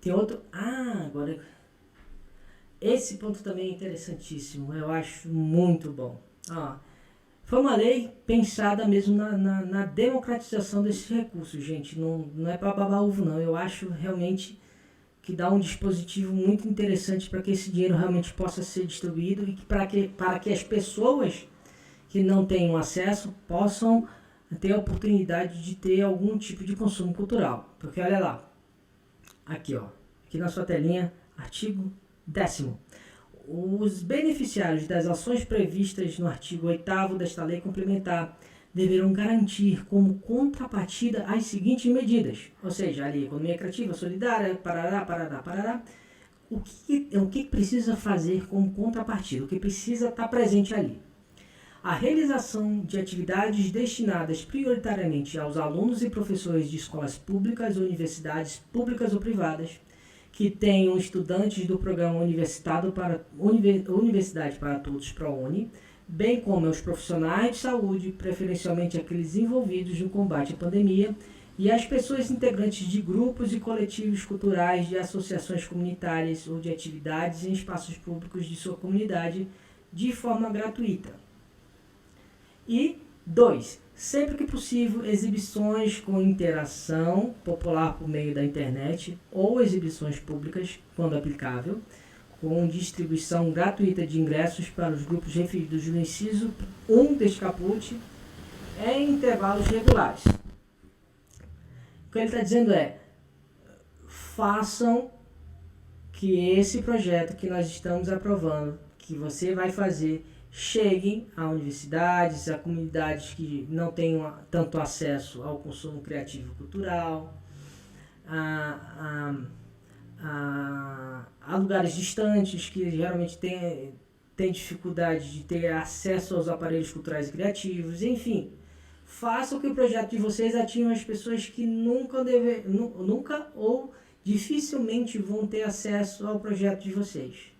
Tem outro... agora... Esse ponto também é interessantíssimo, eu acho muito bom. Foi uma lei pensada mesmo na democratização desses recursos, gente. Não é para babar ovo, não. Eu acho realmente que dá um dispositivo muito interessante para que esse dinheiro realmente possa ser distribuído e para que as pessoas que não tenham acesso possam ter a oportunidade de ter algum tipo de consumo cultural. Porque olha lá, aqui na sua telinha, artigo 10º. Os beneficiários das ações previstas no artigo 8º desta lei complementar deverão garantir como contrapartida as seguintes medidas, ou seja, ali, economia criativa, solidária, parará. O que precisa fazer como contrapartida? O que precisa estar presente ali? A realização de atividades destinadas prioritariamente aos alunos e professores de escolas públicas ou universidades públicas ou privadas, que tenham estudantes do programa Universidade para Todos ProUni, bem como aos profissionais de saúde, preferencialmente aqueles envolvidos no combate à pandemia, e às pessoas integrantes de grupos e coletivos culturais, de associações comunitárias ou de atividades em espaços públicos de sua comunidade, de forma gratuita. E 2. Sempre que possível, exibições com interação popular por meio da internet ou exibições públicas, quando aplicável, com distribuição gratuita de ingressos para os grupos referidos no inciso 1 deste caput em intervalos regulares. O que ele está dizendo é, façam que esse projeto que nós estamos aprovando, que você vai fazer, cheguem a universidades, a comunidades que não tenham tanto acesso ao consumo criativo e cultural, a lugares distantes que geralmente têm dificuldade de ter acesso aos aparelhos culturais e criativos, enfim. Façam que o projeto de vocês atinja as pessoas que nunca ou dificilmente vão ter acesso ao projeto de vocês.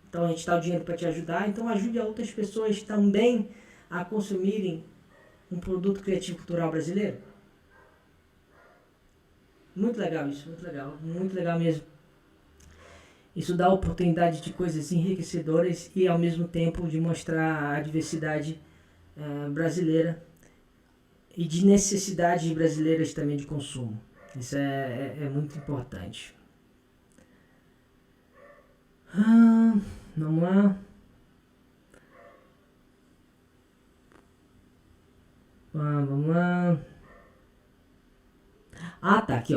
Então a gente dá o dinheiro para te ajudar, então ajude a outras pessoas também a consumirem um produto criativo cultural brasileiro. Muito legal isso, muito legal mesmo. Isso dá a oportunidade de coisas enriquecedoras e ao mesmo tempo de mostrar a diversidade brasileira e de necessidades brasileiras também de consumo. Isso é muito importante. Vamos lá. Vamos lá. Tá aqui,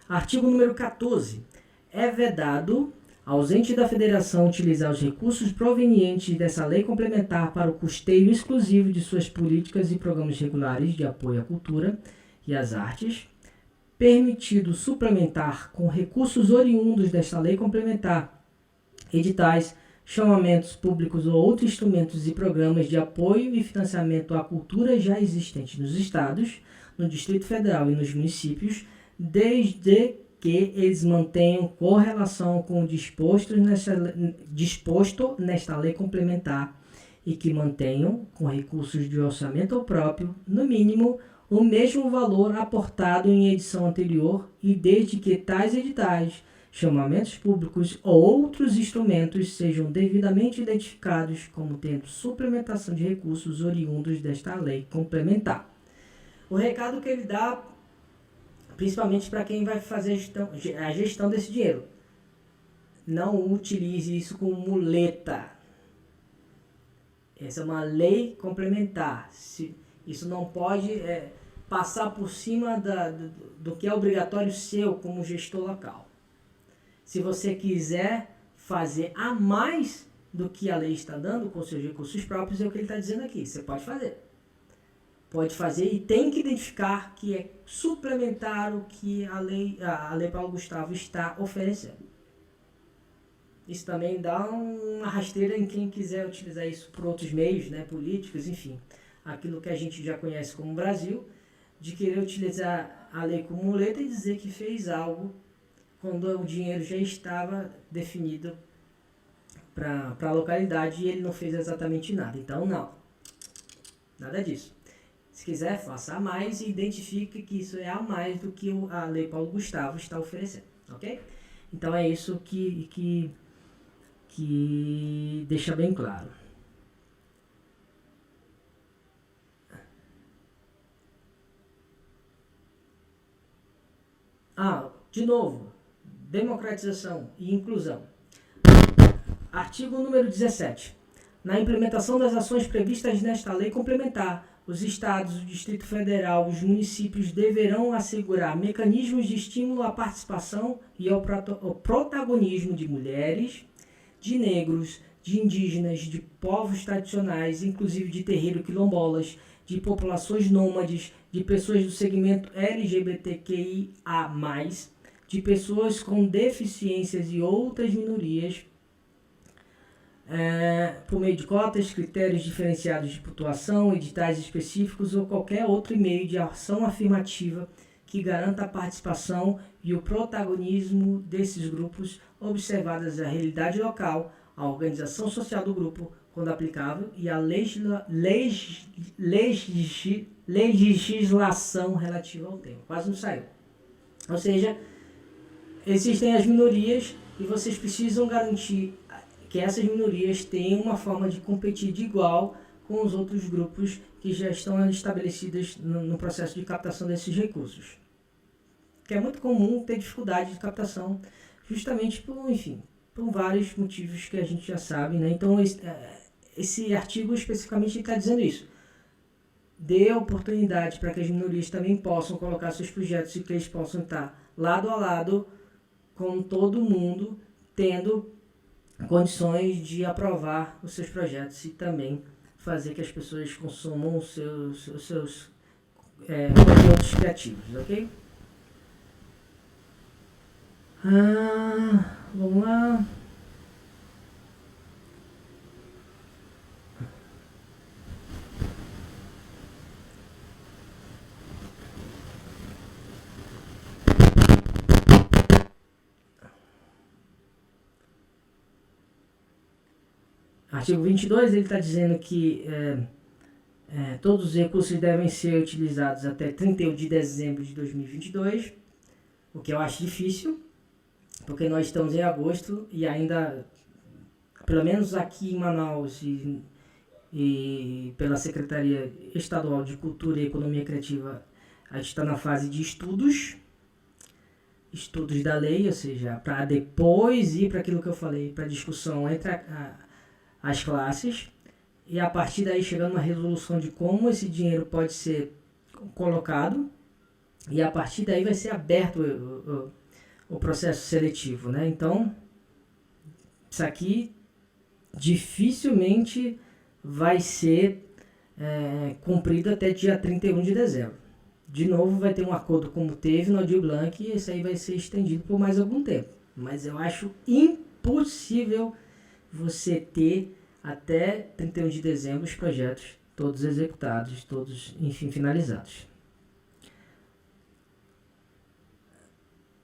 Artigo número 14. É vedado aos entes da federação utilizar os recursos provenientes dessa lei complementar para o custeio exclusivo de suas políticas e programas regulares de apoio à cultura e às artes, permitido suplementar com recursos oriundos desta lei complementar, editais, chamamentos públicos ou outros instrumentos e programas de apoio e financiamento à cultura já existentes nos estados, no Distrito Federal e nos municípios, desde que eles mantenham correlação com o disposto nesta lei complementar e que mantenham, com recursos de orçamento próprio, no mínimo, o mesmo valor aportado em edição anterior e desde que tais editais, chamamentos públicos ou outros instrumentos sejam devidamente identificados como tendo suplementação de recursos oriundos desta lei complementar. O recado que ele dá, principalmente para quem vai fazer a gestão desse dinheiro, não utilize isso como muleta. Essa é uma lei complementar. Isso não pode passar por cima do que é obrigatório seu como gestor local. Se você quiser fazer a mais do que a lei está dando com seus recursos próprios, é o que ele está dizendo aqui. Você pode fazer. Pode fazer e tem que identificar que é suplementar o que a lei Paulo Gustavo está oferecendo. Isso também dá uma rasteira em quem quiser utilizar isso por outros meios, políticos, enfim. Aquilo que a gente já conhece como Brasil, de querer utilizar a lei como muleta e dizer que fez algo quando o dinheiro já estava definido para a localidade e ele não fez exatamente nada. Então, não. Nada disso. Se quiser, faça a mais e identifique que isso é a mais do que a Lei Paulo Gustavo está oferecendo. ok? Então é isso que deixa bem claro. De novo, democratização e inclusão. Artigo número 17. Na implementação das ações previstas nesta lei complementar, os estados, o Distrito Federal e os municípios deverão assegurar mecanismos de estímulo à participação e ao protagonismo de mulheres, de negros, de indígenas, de povos tradicionais, inclusive de terreiro quilombolas, de populações nômades, de pessoas do segmento LGBTQIA+, de pessoas com deficiências e outras minorias, por meio de cotas, critérios diferenciados de pontuação, editais específicos ou qualquer outro meio de ação afirmativa que garanta a participação e o protagonismo desses grupos, observadas a realidade local, a organização social do grupo, quando aplicável, e a legislação relativa ao tema. Quase não saiu. Ou seja, existem as minorias e vocês precisam garantir que essas minorias tenham uma forma de competir de igual com os outros grupos que já estão estabelecidos no processo de captação desses recursos. Que é muito comum ter dificuldade de captação, justamente por vários motivos que a gente já sabe, né? Então, esse artigo especificamente está dizendo isso. Dê oportunidade para que as minorias também possam colocar seus projetos e que eles possam estar lado a lado com todo mundo, tendo condições de aprovar os seus projetos e também fazer que as pessoas consumam os seus conteúdos criativos, ok? Vamos lá. Artigo 22, ele está dizendo que todos os recursos devem ser utilizados até 31 de dezembro de 2022, o que eu acho difícil, porque nós estamos em agosto e ainda, pelo menos aqui em Manaus e pela Secretaria Estadual de Cultura e Economia Criativa, a gente está na fase de estudos da lei, ou seja, para depois ir para aquilo que eu falei, para discussão entre as classes, e a partir daí chegando uma resolução de como esse dinheiro pode ser colocado, e a partir daí vai ser aberto o processo seletivo, né? Então, isso aqui dificilmente vai ser cumprido até dia 31 de dezembro. De novo, vai ter um acordo como teve no Aldir Blanc, e esse aí vai ser estendido por mais algum tempo. Mas eu acho impossível você ter até 31 de dezembro os projetos todos executados, todos, enfim, finalizados.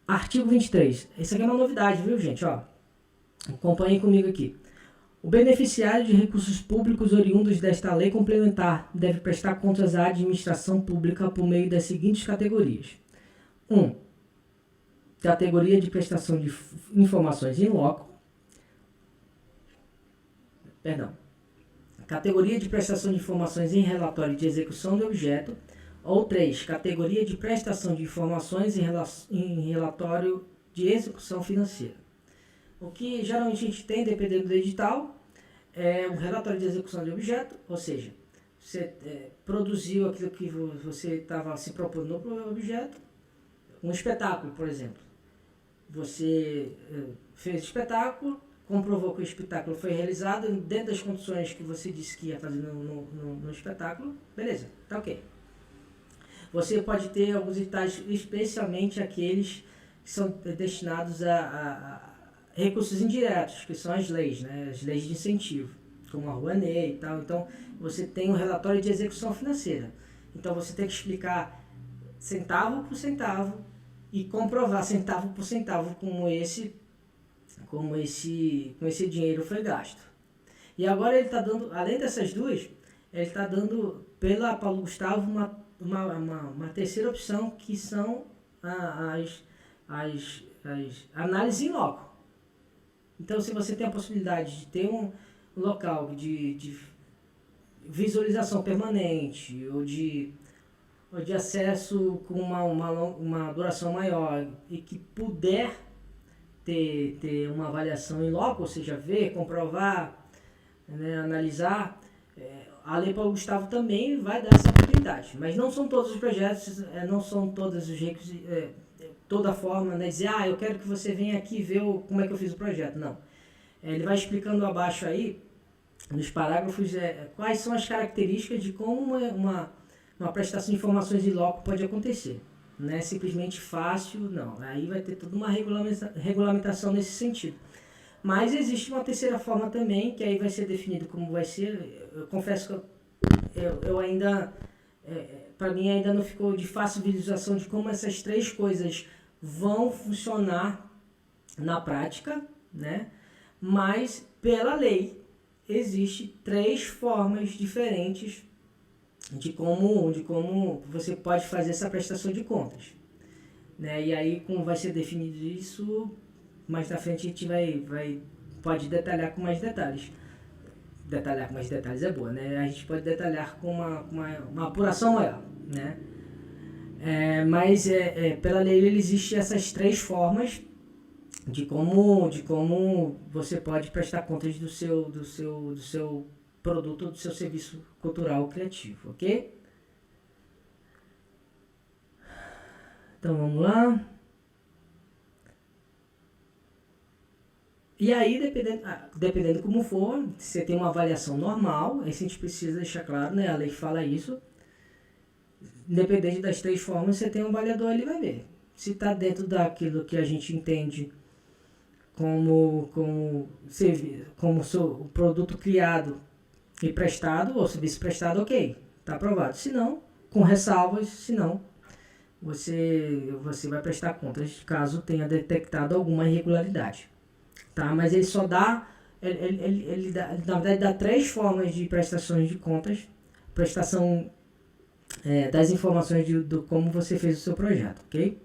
Artigo 23. Isso aqui é uma novidade, viu, gente? Acompanhem comigo aqui. O beneficiário de recursos públicos oriundos desta lei complementar deve prestar contas à administração pública por meio das seguintes categorias. 1. Categoria de prestação de informações in loco. Categoria de prestação de informações em relatório de execução do objeto. Ou 3. Categoria de prestação de informações em relatório de execução financeira. O que geralmente a gente tem, dependendo do edital, é um relatório de execução de objeto, ou seja, você produziu aquilo que você estava se propondo no objeto, um espetáculo, por exemplo. Você fez o espetáculo, comprovou que o espetáculo foi realizado dentro das condições que você disse que ia fazer no espetáculo, beleza, tá ok. Você pode ter alguns editais, especialmente aqueles que são destinados a recursos indiretos, que são as leis, né? As leis de incentivo, como a Rouanet e tal. Então, você tem um relatório de execução financeira. Então, você tem que explicar centavo por centavo e comprovar centavo por centavo como esse dinheiro foi gasto. E agora ele está dando, além dessas duas, ele está dando pela Paulo Gustavo uma terceira opção, que são as análises em loco. Então, se você tem a possibilidade de ter um local de visualização permanente ou de acesso com uma duração maior e que puder ter uma avaliação em loco, ou seja, ver, comprovar, né, analisar, a Lei Paulo Gustavo também vai dar essa oportunidade. Mas não são todos os projetos, não são todos os toda forma, né, dizer, eu quero que você venha aqui ver como é que eu fiz o projeto. Não. Ele vai explicando abaixo aí, nos parágrafos, quais são as características de como uma prestação de informações em loco pode acontecer. Não é simplesmente fácil, não. Aí vai ter toda uma regulamentação nesse sentido. Mas existe uma terceira forma também, que aí vai ser definido como vai ser. Eu confesso que eu ainda, para mim ainda não ficou de fácil visualização de como essas três coisas vão funcionar na prática, né? Mas pela lei existe três formas diferentes de como você pode fazer essa prestação de contas, né? E aí, como vai ser definido isso, mais na frente a gente pode detalhar com mais detalhes. Detalhar com mais detalhes é boa, né? A gente pode detalhar com uma apuração maior, né? Mas pela lei existe essas três formas de como você pode prestar contas do seu produto, do seu serviço cultural criativo, ok? Então vamos lá. E aí, dependendo como for, você tem uma avaliação normal, aí a gente precisa deixar claro, né? A lei fala isso. Independente das três formas, você tem um avaliador, ele vai ver. Se está dentro daquilo que a gente entende como o produto criado e prestado, ou serviço prestado, ok, está aprovado. Se não, com ressalvas, se não, você vai prestar contas caso tenha detectado alguma irregularidade. Tá? Mas ele só dá, ele dá, na verdade, dá três formas de prestações de contas, prestação das informações do como você fez o seu projeto, ok?